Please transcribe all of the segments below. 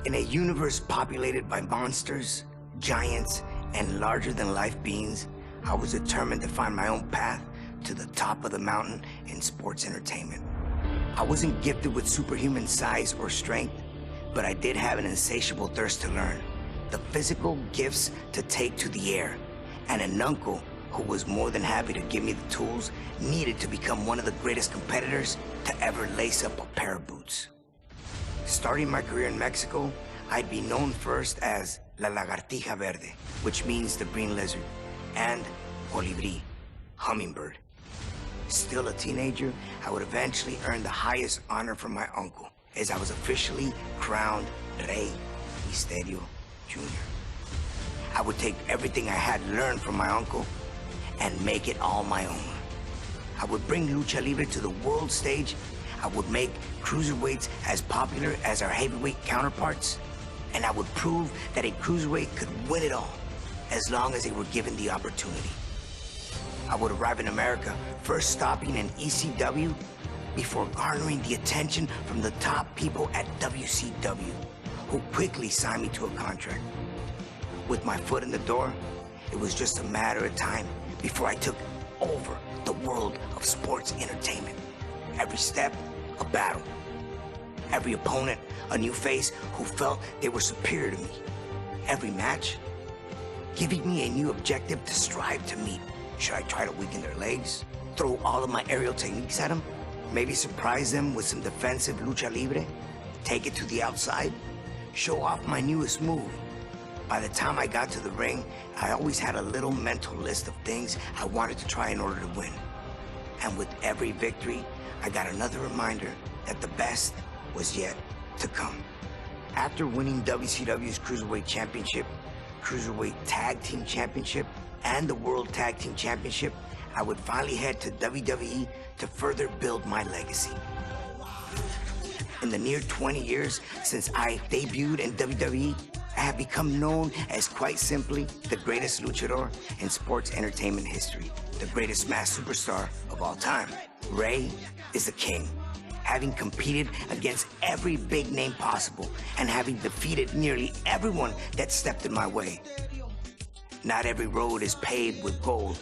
In a universe populated by monsters, giants, and larger-than-life beings, I was determined to find my own path to the top of the mountain in sports entertainment. I wasn't gifted with superhuman size or strength, but I did have an insatiable thirst to learn, the physical gifts to take to the air, and an uncle who was more than happy to give me the tools needed to become one of the greatest competitors to ever lace up a pair of boots. Starting my career in Mexico, I'd be known first as La Lagartija Verde, which means the green lizard, and Colibri, hummingbird. Still a teenager, I would eventually earn the highest honor from my uncle, as I was officially crowned Rey Misterio Jr. I would take everything I had learned from my uncle and make it all my own. I would bring Lucha Libre to the world stage. I would make cruiserweights as popular as our heavyweight counterparts, and I would prove that a cruiserweight could win it all, as long as they were given the opportunity. I would arrive in America, first stopping in ECW, before garnering the attention from the top people at WCW, who quickly signed me to a contract. With my foot in the door, it was just a matter of time before I took over the world of sports entertainment. Every step, a battle. Every opponent, a new face who felt they were superior to me. Every match, giving me a new objective to strive to meet. Should I try to weaken their legs? Throw all of my aerial techniques at them? Maybe surprise them with some defensive lucha libre? Take it to the outside? Show off my newest move? By the time I got to the ring, I always had a little mental list of things I wanted to try in order to win. And with every victory, I got another reminder that the best was yet to come. After winning WCW's Cruiserweight Championship, Cruiserweight Tag Team Championship, and the World Tag Team Championship, I would finally head to WWE to further build my legacy. In the near 20 years since I debuted in WWE, I have become known as, quite simply, the greatest luchador in sports entertainment history, the greatest mass superstar of all time. Rey is the king, having competed against every big name possible and having defeated nearly everyone that stepped in my way. Not every road is paved with gold,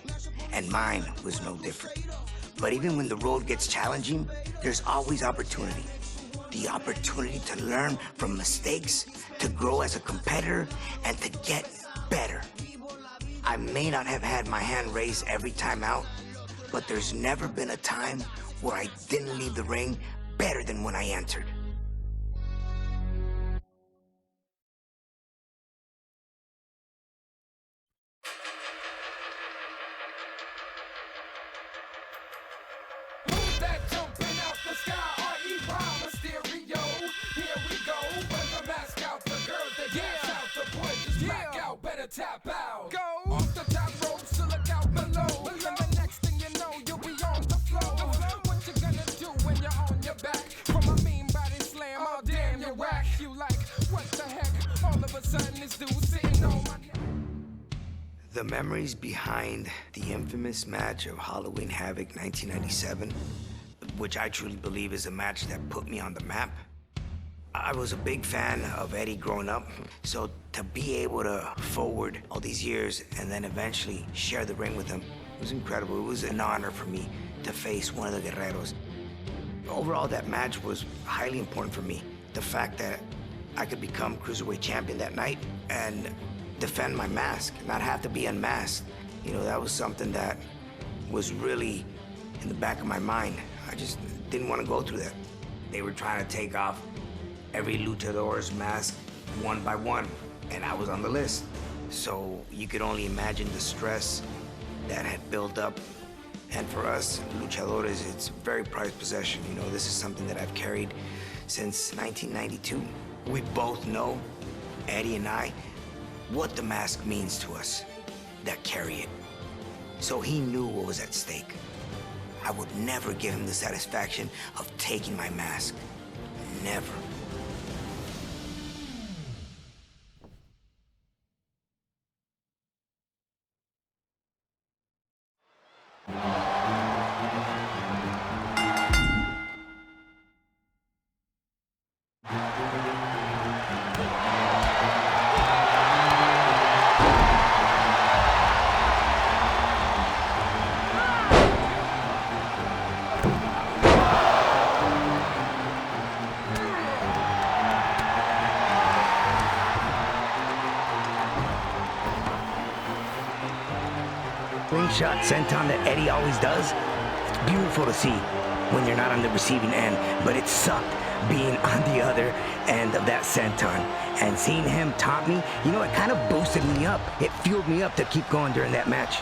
and mine was no different. But even when the road gets challenging, there's always opportunity. The opportunity to learn from mistakes, to grow as a competitor, and to get better. I may not have had my hand raised every time out, but there's never been a time where I didn't leave the ring better than when I entered. Tap out, go off the top rope, so look out below. And the next thing you know, you'll be on the floor. What you gonna do when you're on your back? From a mean body slam, oh damn, you're whack. You like, what the heck? All of a sudden, this dude sitting on my... The memories behind the infamous match of Halloween Havoc 1997, which I truly believe is a match that put me on the map. I was a big fan of Eddie growing up, so to be able to forward all these years and then eventually share the ring with him was incredible. It was an honor for me to face one of the Guerreros. Overall, that match was highly important for me. The fact that I could become Cruiserweight Champion that night and defend my mask, not have to be unmasked. You know, that was something that was really in the back of my mind. I just didn't want to go through that. They were trying to take off every luchador's mask one by one, and I was on the list. So you could only imagine the stress that had built up. And for us luchadores, it's a very prized possession. You know, this is something that I've carried since 1992. We both know, Eddie and I, what the mask means to us that carry it. So he knew what was at stake. I would never give him the satisfaction of taking my mask. Never. one-shot senton that Eddie always does, it's beautiful to see when you're not on the receiving end, but it sucked being on the other end of that senton. And seeing him taunt me, you know, it kind of boosted me up. It fueled me up to keep going during that match.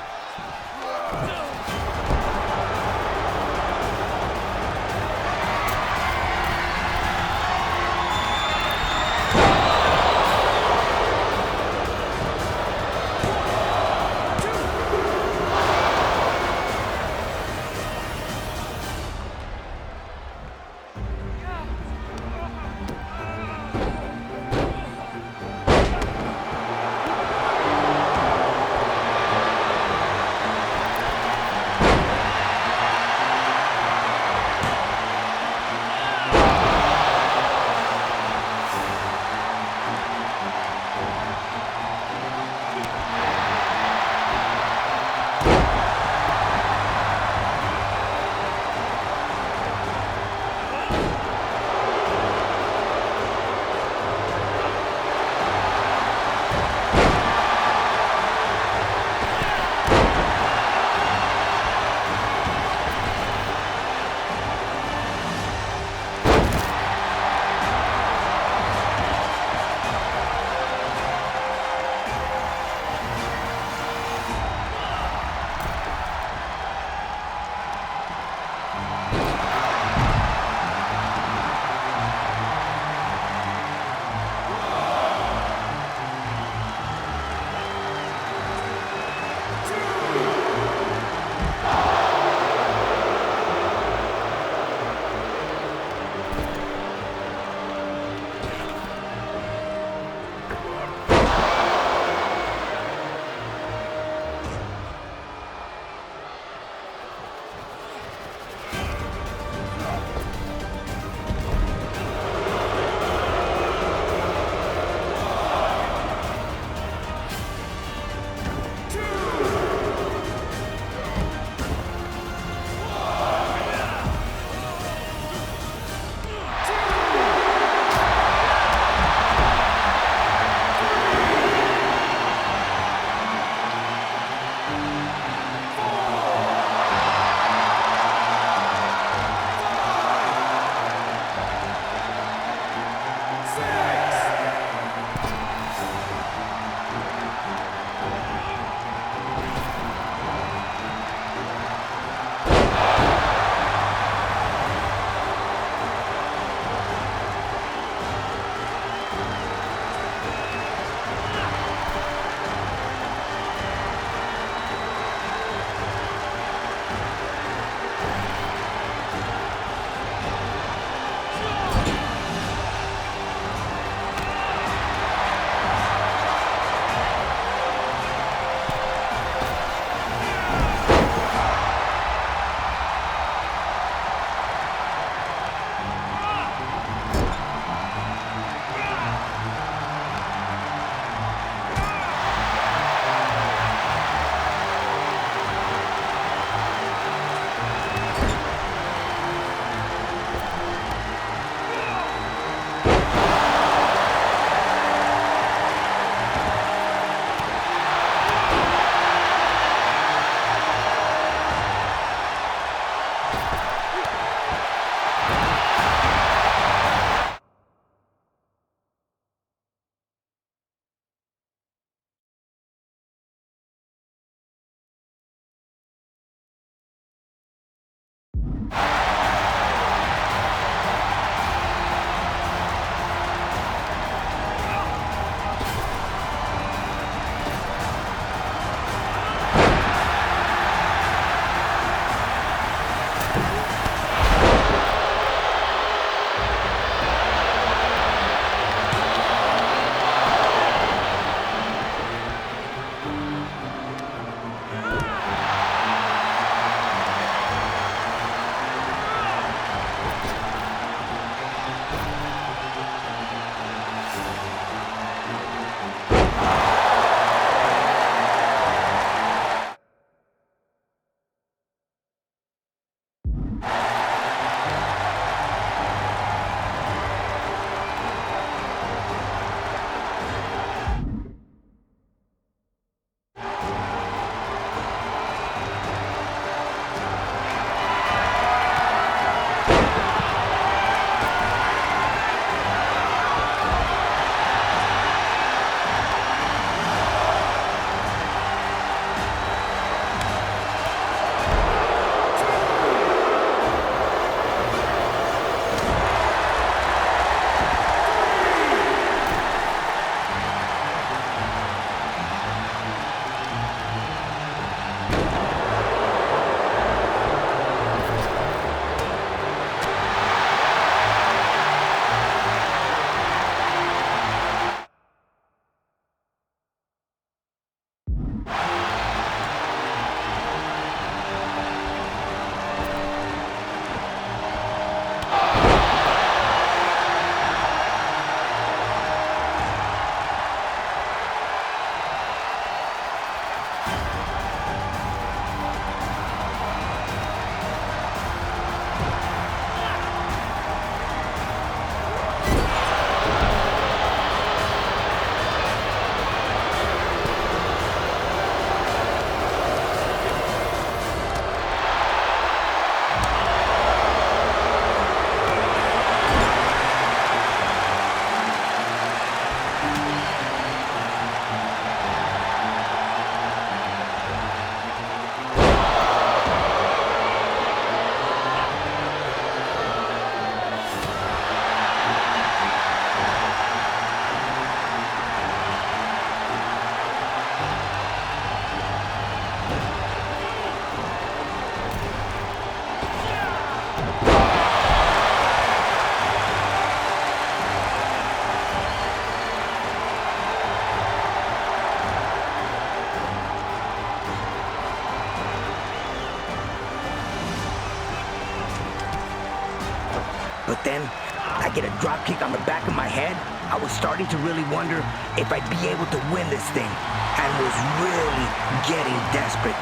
But then, I get a drop kick on the back of my head. I was starting to really wonder if I'd be able to win this thing, and was really getting desperate.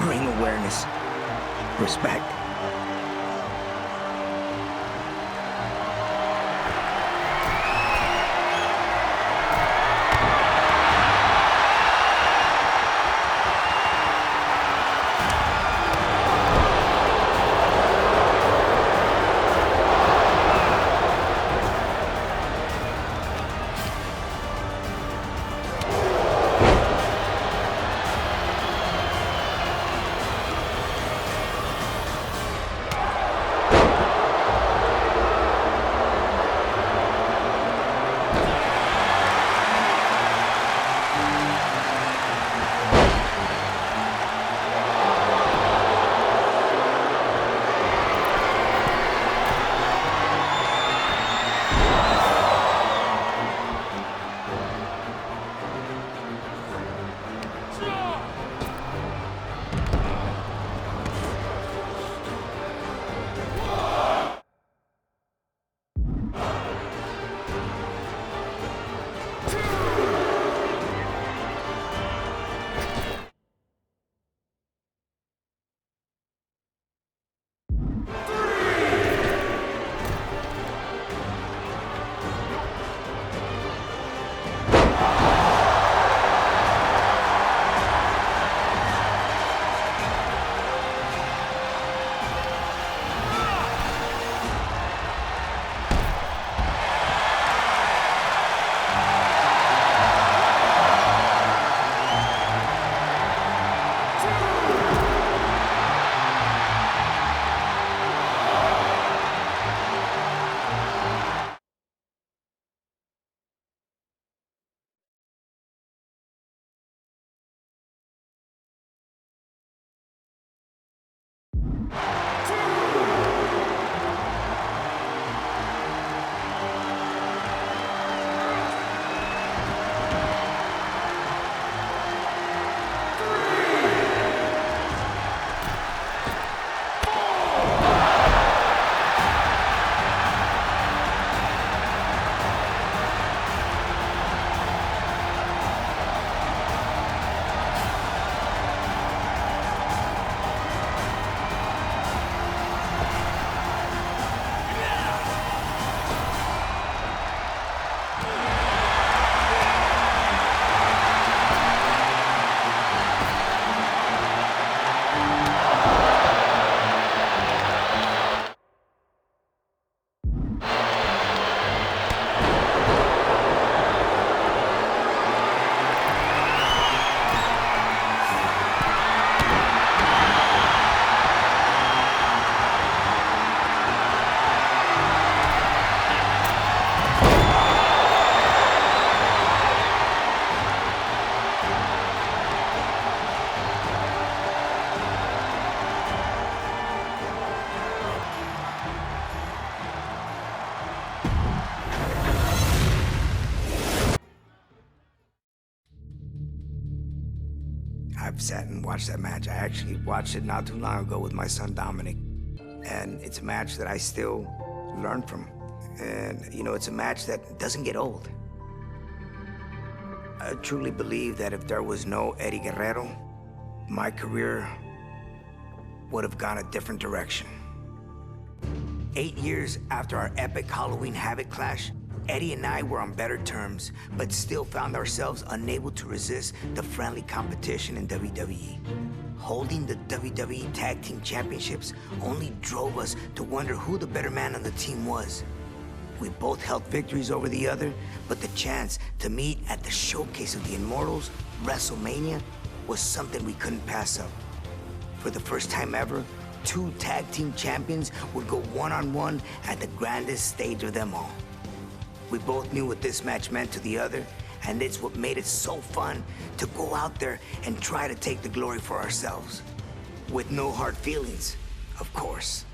ring awareness, respect. I've sat and watched that match. I actually watched it not too long ago with my son Dominic. And it's a match that I still learn from. And, you know, it's a match that doesn't get old. I truly believe that if there was no Eddie Guerrero, my career would have gone a different direction. 8 years after our epic Halloween Havoc clash, Eddie and I were on better terms, but still found ourselves unable to resist the friendly competition in WWE. Holding the WWE Tag Team Championships only drove us to wonder who the better man on the team was. We both held victories over the other, but the chance to meet at the showcase of the Immortals, WrestleMania, was something we couldn't pass up. For the first time ever, two tag team champions would go one-on-one at the grandest stage of them all. We both knew what this match meant to the other, and it's what made it so fun to go out there and try to take the glory for ourselves. With no hard feelings, of course.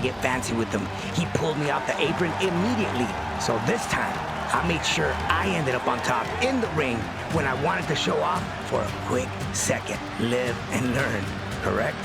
to get fancy with him, he pulled me off the apron immediately. So this time, I made sure I ended up on top in the ring when I wanted to show off for a quick second. Live and learn, correct?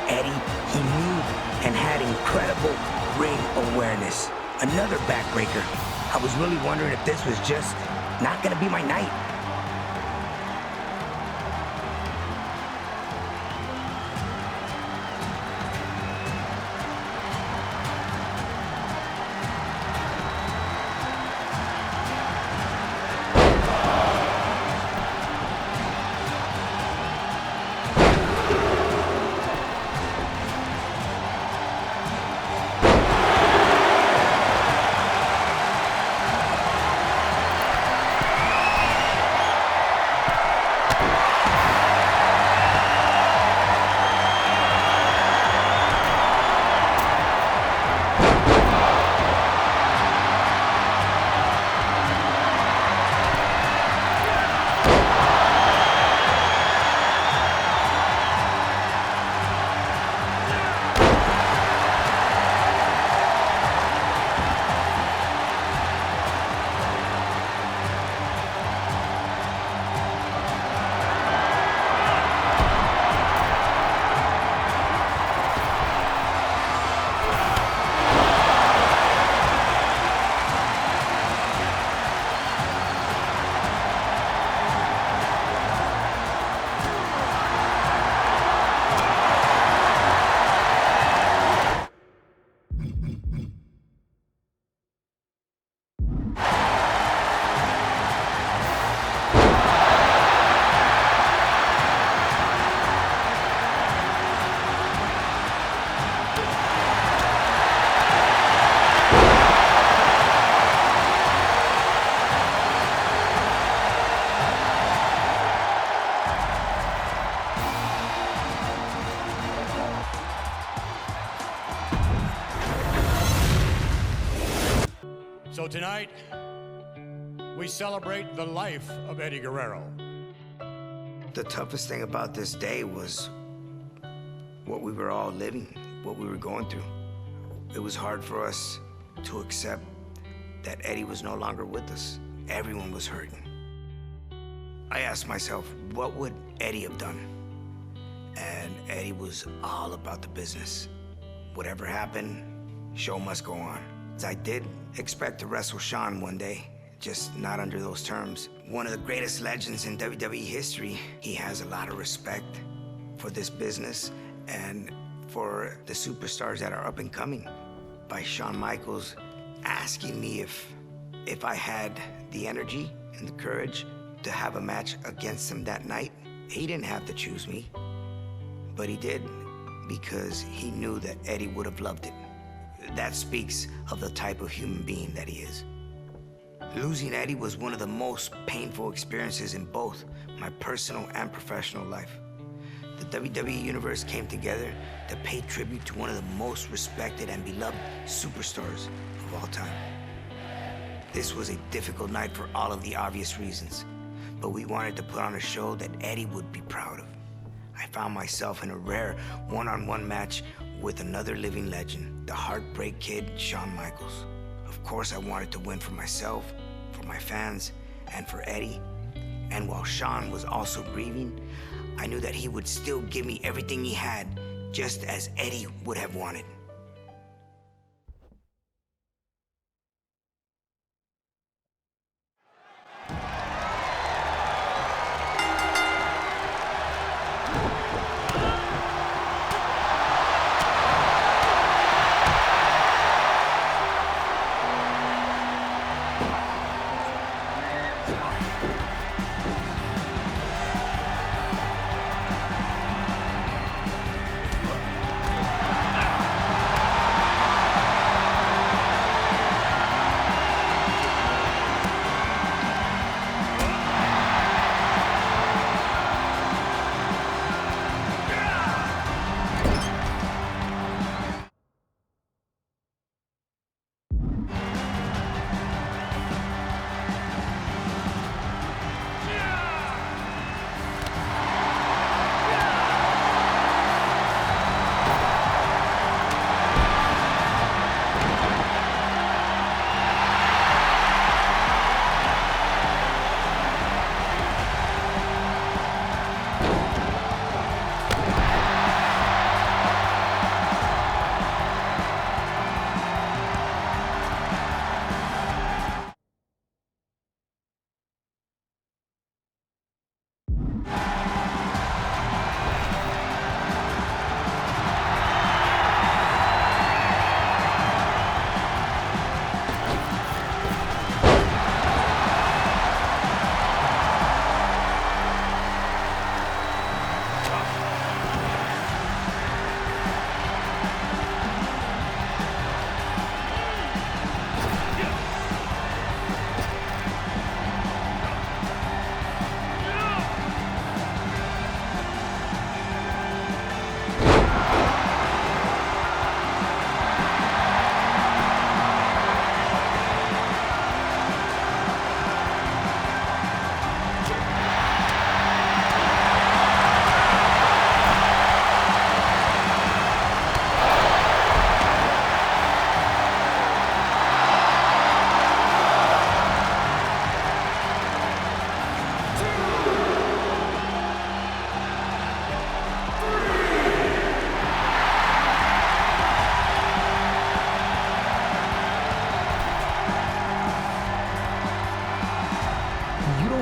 Eddie, he knew and had incredible ring awareness. Another backbreaker. I was really wondering if this was just not gonna be my night. So tonight, we celebrate the life of Eddie Guerrero. The toughest thing about this day was what we were all living, what we were going through. It was hard for us to accept that Eddie was no longer with us. Everyone was hurting. I asked myself, what would Eddie have done? And Eddie was all about the business. Whatever happened, show must go on. I did expect to wrestle Shawn one day, just not under those terms. One of the greatest legends in WWE history. He has a lot of respect for this business and for the superstars that are up and coming. by Shawn Michaels asking me if I had the energy and the courage to have a match against him that night. He didn't have to choose me, but he did because he knew that Eddie would have loved it. That speaks of the type of human being that he is. Losing Eddie was one of the most painful experiences in both my personal and professional life. The WWE Universe came together to pay tribute to one of the most respected and beloved superstars of all time. This was a difficult night for all of the obvious reasons, but we wanted to put on a show that Eddie would be proud of. I found myself in a rare one-on-one match with another living legend, the Heartbreak Kid, Shawn Michaels. Of course, I wanted to win for myself, for my fans, and for Eddie. And while Shawn was also grieving, I knew that he would still give me everything he had, just as Eddie would have wanted.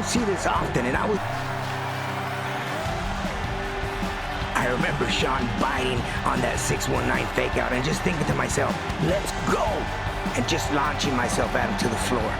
See this often, and I remember Shawn biting on that 619 fake out and just thinking to myself, let's go, and just launching myself at him to the floor.